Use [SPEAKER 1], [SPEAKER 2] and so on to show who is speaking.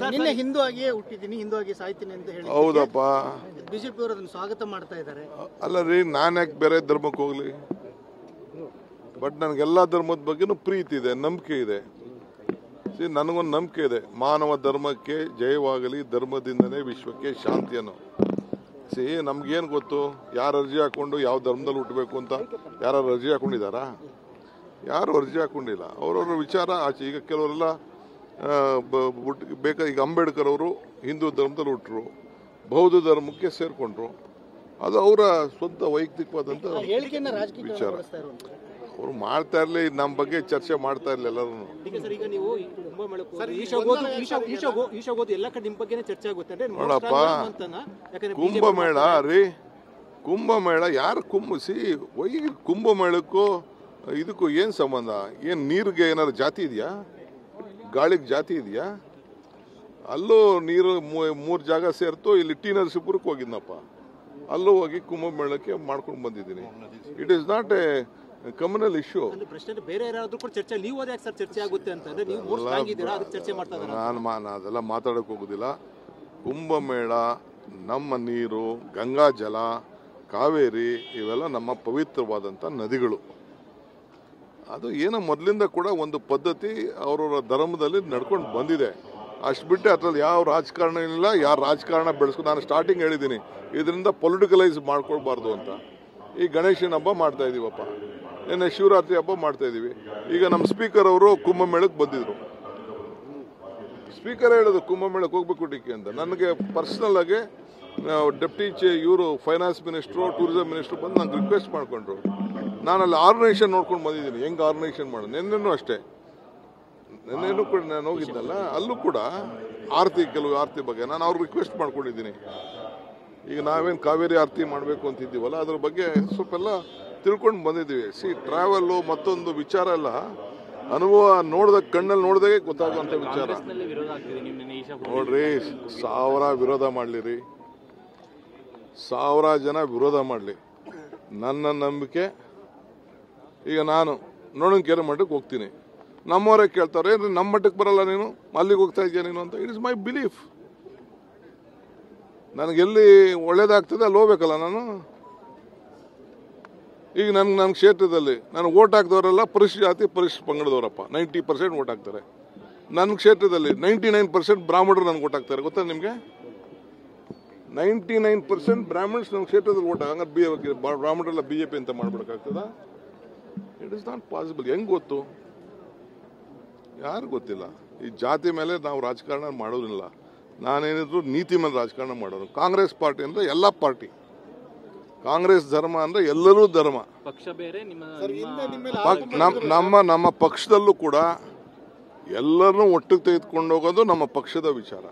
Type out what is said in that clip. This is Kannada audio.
[SPEAKER 1] ನಿನ್ನೆ ಹಿಂದೂ ಆಗಿಯೇ ಹುಟ್ಟಿದ್ದೀನಿ, ಹಿಂದೂ ಆಗಿ ಸಾಯ್ತೀನಿ ಅಂತ ಹೇಳಿ
[SPEAKER 2] ಹೌದಪ್ಪ.
[SPEAKER 1] ಬಿಜೆಪಿ ಅವರು ಅದನ್ನು ಸ್ವಾಗತ ಮಾಡ್ತಾ ಇದ್ದಾರೆ.
[SPEAKER 2] ಅಲ್ಲ ರೀ, ನಾನು ಯಾಕೆ ಬೇರೆ ಧರ್ಮಕ್ಕೆ ಹೋಗ್ಲಿ? ಬಟ್ ನನಗೆಲ್ಲ ಧರ್ಮದ ಬಗ್ಗೆನೂ ಪ್ರೀತಿ ಇದೆ, ನಂಬಿಕೆ ಇದೆ. ನನಗೊಂದು ನಂಬಿಕೆ ಇದೆ, ಮಾನವ ಧರ್ಮಕ್ಕೆ ಜಯವಾಗಲಿ, ಧರ್ಮದಿಂದನೇ ವಿಶ್ವಕ್ಕೆ ಶಾಂತಿಯನ್ನು. ನಮ್ಗೇನು ಗೊತ್ತು ಯಾರು ಅರ್ಜಿ ಹಾಕೊಂಡು ಯಾವ ಧರ್ಮದಲ್ಲಿ ಹುಟ್ಟಬೇಕು ಅಂತ? ಯಾರು ಅರ್ಜಿ ಹಾಕೊಂಡಿದ್ದಾರಾ? ಯಾರು ಅರ್ಜಿ ಹಾಕೊಂಡಿಲ್ಲ. ಅವ್ರವ್ರ ವಿಚಾರ ಆಚೆ. ಈಗ ಕೆಲವರೆಲ್ಲ ಈಗ ಅಂಬೇಡ್ಕರ್ ಅವರು ಹಿಂದೂ ಧರ್ಮದಲ್ಲಿ ಹುಟ್ಟರು, ಬೌದ್ಧ ಧರ್ಮಕ್ಕೆ ಸೇರ್ಕೊಂಡ್ರು. ಅದು ಅವರ ಸ್ವಂತ ವೈಯಕ್ತಿಕವಾದಂತ ವಿಚಾರ. ಅವ್ರು ಮಾಡ್ತಾ ಇರ್ಲಿ, ನಮ್ಮ ಬಗ್ಗೆ ಚರ್ಚೆ ಮಾಡ್ತಾ ಇರ್ಲಿ ಎಲ್ಲರೂ. ನೋಡಪ್ಪ, ಕುಂಭಮೇಳ ರೀ, ಕುಂಭಮೇಳ ಯಾರು ಕುಂಭಮೇಳಕ್ಕೂ ಇದಕ್ಕೂ ಏನ್ ಸಂಬಂಧ? ಏನ್ ನೀರಿಗೆ ಏನಾದ್ರು ಜಾತಿ ಇದೆಯಾ? ಗಾಳಿಗೆ ಜಾತಿ ಇದೆಯಾ? ಅಲ್ಲೂ ನೀರು 3 ಜಾಗ ಸೇರ್ತು. ಇಲ್ಲಿ ಟಿ ನರಸೀಪುರಕ್ಕೆ ಹೋಗಿದ್ನಪ್ಪ, ಅಲ್ಲೂ ಹೋಗಿ ಕುಂಭಮೇಳಕ್ಕೆ ಮಾಡ್ಕೊಂಡು ಬಂದಿದ್ದೀನಿ. It is not A communal issue. ನಾನು ಅದೆಲ್ಲ ಮಾತಾಡಕ್ ಹೋಗುದಿಲ್ಲ. ಕುಂಭಮೇಳ ನಮ್ಮ ನೀರು, ಗಂಗಾ ಜಲ, ಕಾವೇರಿ ಇವೆಲ್ಲ ನಮ್ಮ ಪವಿತ್ರವಾದಂಥ ನದಿಗಳು. ಅದು ಏನೋ ಮೊದಲಿಂದ ಕೂಡ ಒಂದು ಪದ್ಧತಿ ಅವರವರ ಧರ್ಮದಲ್ಲಿ ನಡ್ಕೊಂಡು ಬಂದಿದೆ. ಅಷ್ಟು ಬಿಟ್ಟೆ ಅದರಲ್ಲಿ ಯಾವ ರಾಜಕಾರಣ ಇಲ್ಲ. ಯಾರು ರಾಜಕಾರಣ ಬೆಳೆಸ್ಕೊಂಡು, ನಾನು ಸ್ಟಾರ್ಟಿಂಗ್ ಹೇಳಿದ್ದೀನಿ, ಇದರಿಂದ ಪೊಲಿಟಿಕಲೈಸ್ ಮಾಡ್ಕೊಳ್ಬಾರ್ದು ಅಂತ. ಈ ಗಣೇಶನ ಹಬ್ಬ ಮಾಡ್ತಾ ಇದೀವಪ್ಪ, ನಿನ್ನೆ ಶಿವರಾತ್ರಿ ಹಬ್ಬ ಮಾಡ್ತಾ ಇದೀವಿ. ಈಗ ನಮ್ಮ ಸ್ಪೀಕರ್ ಅವರು ಕುಂಭಮೇಳಕ್ಕೆ ಬಂದಿದ್ರು. ಸ್ಪೀಕರ್ ಹೇಳೋದು ಕುಂಭಮೇಳಕ್ಕೆ ಹೋಗ್ಬೇಕು ಟಿಕೆ ಅಂತ. ನನಗೆ ಪರ್ಸನಲ್ ಆಗಿ ಡೆಪ್ಟಿ ಇವರು ಫೈನಾನ್ಸ್ ಮಿನಿಸ್ಟ್ರು, ಟೂರಿಸಂ ಮಿನಿಸ್ಟ್ರು ಬಂದು ನಂಗೆ ರಿಕ್ವೆಸ್ಟ್ ಮಾಡ್ಕೊಂಡ್ರು. ನಾನು ಅಲ್ಲಿ ಆರ್ಗನೈಸೇಷನ್ ನೋಡ್ಕೊಂಡು ಬಂದಿದ್ದೀನಿ, ಹೆಂಗೆ ಆರ್ಗನೈಸೇಷನ್ ಮಾಡೋದು. ನಿನ್ನೆನೂ ಅಷ್ಟೇ, ನಿನ್ನೆನೂ ಕೂಡ ನಾನು ಹೋಗಿದ್ದಲ್ಲ, ಅಲ್ಲೂ ಕೂಡ ಕೆಲವು ಆರತಿ ಬಗ್ಗೆ ನಾನು ಅವ್ರಿಗೆ ರಿಕ್ವೆಸ್ಟ್ ಮಾಡ್ಕೊಂಡಿದ್ದೀನಿ. ಈಗ ನಾವೇನು ಕಾವೇರಿ ಆರತಿ ಮಾಡಬೇಕು ಅಂತಿದ್ದೀವಲ್ಲ, ಅದ್ರ ಬಗ್ಗೆ ಸ್ವಲ್ಪ ಎಲ್ಲ ತಿಳ್ಕೊಂಡು ಬಂದಿದ್ದೀವಿ. ಟ್ರಾವೆಲ್ಲು ಮತ್ತೊಂದು ವಿಚಾರ ಎಲ್ಲ ಅನುಭವ ಕಣ್ಣಲ್ಲಿ ನೋಡಿದಾಗೆ ಗೊತ್ತಾಗುವಂಥ ವಿಚಾರ. ನೋಡ್ರಿ, 1000 ವಿರೋಧ ಮಾಡಲಿರಿ, 1000 ಜನ ವಿರೋಧ ಮಾಡಲಿ, ನನ್ನ ನಂಬಿಕೆ. ಈಗ ನಾನು ನೋಡೋಣ ಮಟ್ಟಕ್ಕೆ ಹೋಗ್ತೀನಿ, ನಮ್ಮವರೇ ಕೇಳ್ತಾರೆ, ನಮ್ಮ ಮಟ್ಟಕ್ಕೆ ಬರಲ್ಲ ನೀನು, ಅಲ್ಲಿಗೆ ಹೋಗ್ತಾ ಇದೆಯಾ ನೀನು ಅಂತ. It is my belief. ನನಗೆಲ್ಲಿ ಒಳ್ಳೇದಾಗ್ತದೆ ಅಲ್ಲಿ ಹೋಗ್ಬೇಕಲ್ಲ ನಾನು. ಈಗ ನನ್ನ ಕ್ಷೇತ್ರದಲ್ಲಿ ನನಗೆ ಓಟ್ ಹಾಕಿದವರೆಲ್ಲ ಪರಿಶಿಷ್ಟ ಜಾತಿ ಪರಿಶಿಷ್ಟ ಪಂಗಡದವರಪ್ಪ. 90% ಓಟ್ ಹಾಕ್ತಾರೆ. ನನ್ನ ಕ್ಷೇತ್ರದಲ್ಲಿ 99% ಬ್ರಾಹ್ಮಣರು ನನಗೆ ಓಟ್ ಹಾಕ್ತಾರೆ. ಗೊತ್ತಾ ನಿಮಗೆ? 99% ಬ್ರಾಹ್ಮಣ್ಸ್ ನಮ್ಮ ಕ್ಷೇತ್ರದಲ್ಲಿ ಓಟ್ ಹಂಗಾರೆ ಬ್ರಾಹ್ಮಣರೆಲ್ಲ BJP ಅಂತ ಮಾಡ್ಬಿಡಕ್ಕಾಗ್ತದ? It is not possible. ಹೆಂಗ್ ಗೊತ್ತು? ಯಾರು ಗೊತ್ತಿಲ್ಲ. ಈ ಜಾತಿ ಮೇಲೆ ನಾವು ರಾಜಕಾರಣ ಮಾಡೋದಿಲ್ಲ. ನಾನೇನಿದ್ರು ನೀತಿ ಮೇಲೆ ರಾಜಕಾರಣ ಮಾಡೋದು. ಕಾಂಗ್ರೆಸ್ ಪಾರ್ಟಿ ಅಂದ್ರೆ ಎಲ್ಲ ಪಾರ್ಟಿ, ಕಾಂಗ್ರೆಸ್ ಧರ್ಮ ಅಂದ್ರೆ ಎಲ್ಲರೂ ಧರ್ಮ. ನಮ್ಮ ಪಕ್ಷದಲ್ಲೂ ಕೂಡ ಎಲ್ಲರನ್ನೂ ಒಟ್ಟಿಗೆ ತೆಗೆದುಕೊಂಡು ಹೋಗೋದು ನಮ್ಮ ಪಕ್ಷದ ವಿಚಾರ.